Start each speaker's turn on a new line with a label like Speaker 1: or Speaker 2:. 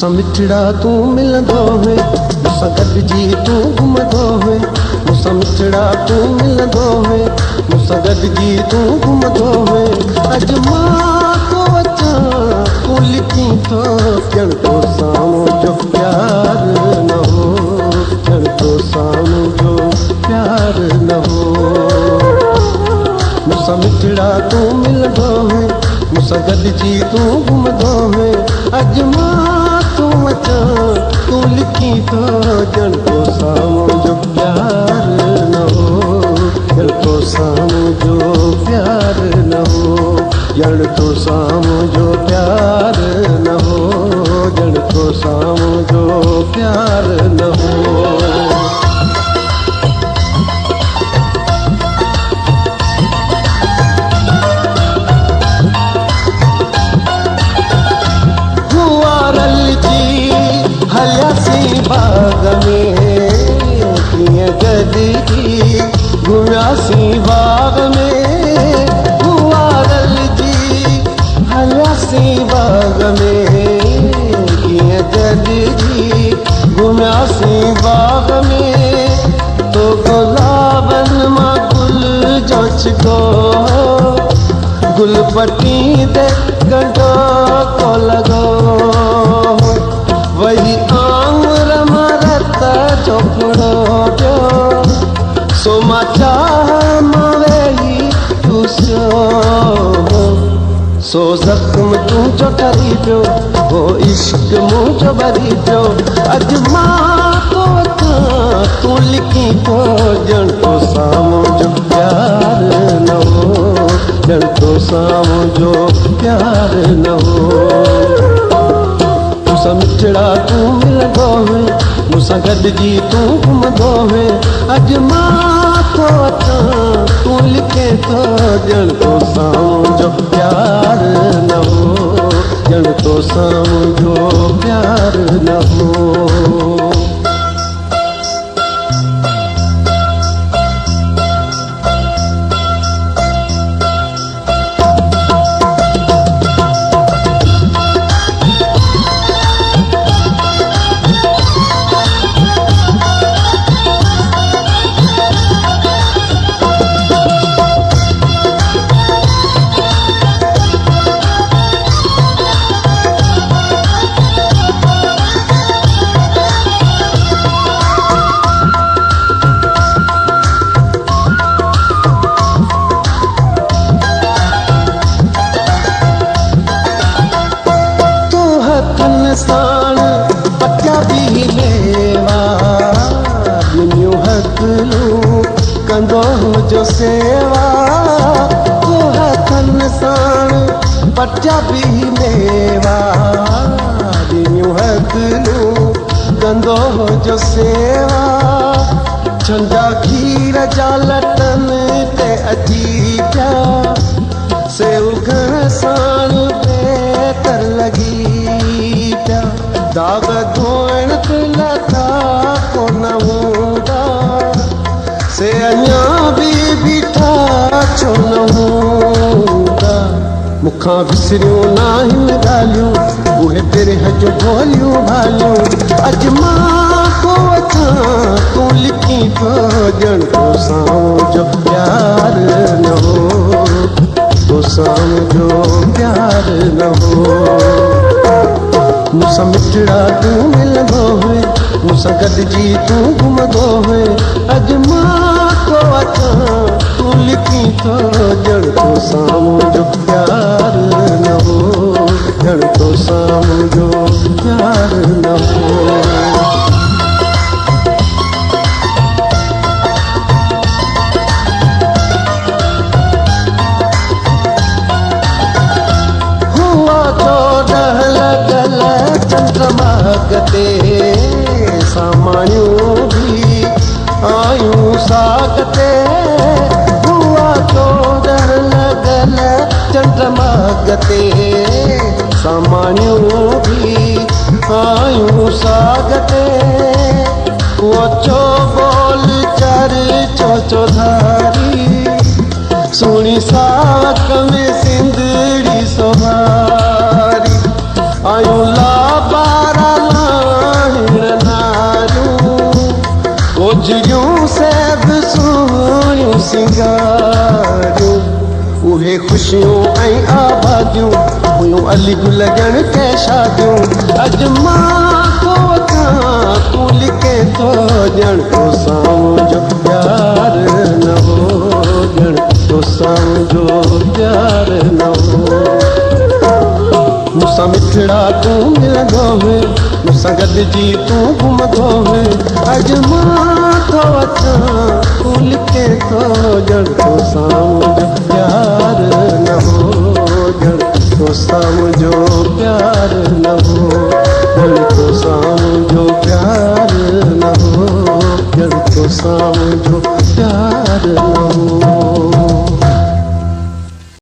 Speaker 1: मूंसां मिठड़ा तूं मिलंदो है, मूंसां गॾिजी तूं घुमंदो है। मूंसां मिठड़ा तूं मिलंदो है, मूंसां गॾिजी तूं घुमंदो है। अॼु मां तो अचां तूं लिखी थो, ॼण तो साम्हूं जो प्यार न हो, ॼण तो साम्हूं जो प्यार न हो। मूंसां मिठड़ा तूं मिलंदो है, मूंसां गॾिजी तूं घुमंदो है। अॼु मां तो अचां तूं लिखी थो, ॼण तो साम्हूं जो प्यार न हो, ॼण तो साम्हूं जो प्यार न हो, ॼण तो साम्हूं जो प्यार न हो, ॼण तो साम्हूं जो प्यार न हो। हलियासीं बाग में कीअं गॾिजी घुमियासीं बाग में, हुआरल जी हलियासीं बाग में कीअं गॾिजी घुमियासीं बाग में। तो गुलाबनि मां गुल जोचको गुल पटी ते गंढो को लॻो, वही आंगुर मरत चोपड़ो पियो, सो मां चाह मां वेही ॾुसियो, सो ज़ख़्म तुंहिंजो ठरी पियो, वो इश्क मुंहिंजो भरी पियो। अॼु मां तो अचां तूं लिखी थो, ॼण तो साम्हूं जो प्यार न हो, ॼण तो साम्हूं जो प्यार न हो। मूंसां मिठड़ा तूं मिलंदो है, मूंसां गॾिजी तूं घुमंदो है। अॼु मां तो अचां तूं लिखे थो, ॼण तो साम्हूं जो प्यार न हो, ॼण तो साम्हूं जो प्यार न हो। साण पटिया बि लेवा ॿिनियूं हथलूं कंदो जो सेवा, तो हथनि साण पटिया बि लेवा ॿिनियूं हथलूं कंदो जो सेवा। छंजा खीर जा लटनि ते अची पिया, सेव घण साण बेतर लॻी पिया, दाग धोइण ते लथा कोन हूंदा, से अञा बि बीठा छो न हूंदा। मूंखां विसरियूं नाहिनि ॻाल्हियूं, उहे बिरह जो भोलियूं भालियूं। अॼु मां तो अचां तूं लिखी थो, ॼण तो साम्हूं जो प्यार न हो, तो साम्हूं जो प्यार न हो। मूंसां मिठड़ा तूं मिलंदो है, मूंसां गॾिजी तूं घुमंदो है। अॼु मां तो अचां तूं लिखी थो, ॼण तो साम्हूं जो प्यार न हो, ॼण तो साम्हूं जो प्यार न हो। चंद्रमागते सामान्यूं भी आयूं सागते, हुआ तो डर लगल चंद्रमागते सामान्यूं भी आयूं सागते। वो चो बोल चर चो धारी, सुनी साक में सिंधड़ी सोहारी, आयूं ला बारा ख़ुशियूं से बि सुहिणियूं सिंगारियूं उहे ख़ुशियूं ऐं आबादियूं हुयूं अली गुल ॼण के शादियूं अॼु मां थो अचां तूं लिके थो ॼण तोसां मुंहिंजो प्यार न हो ॼण तोसां मुंहिंजो प्यार न हो मूंसां मिठड़ा तूं मिलंदो हुए मूंसां गॾिजी तूं घुमंदो हुए अॼु मां थो अचां तूं लिके थो ॼण तोसां मुंहिंजो प्यार न हो ॼण तोसां मुंहिंजो प्यार न हो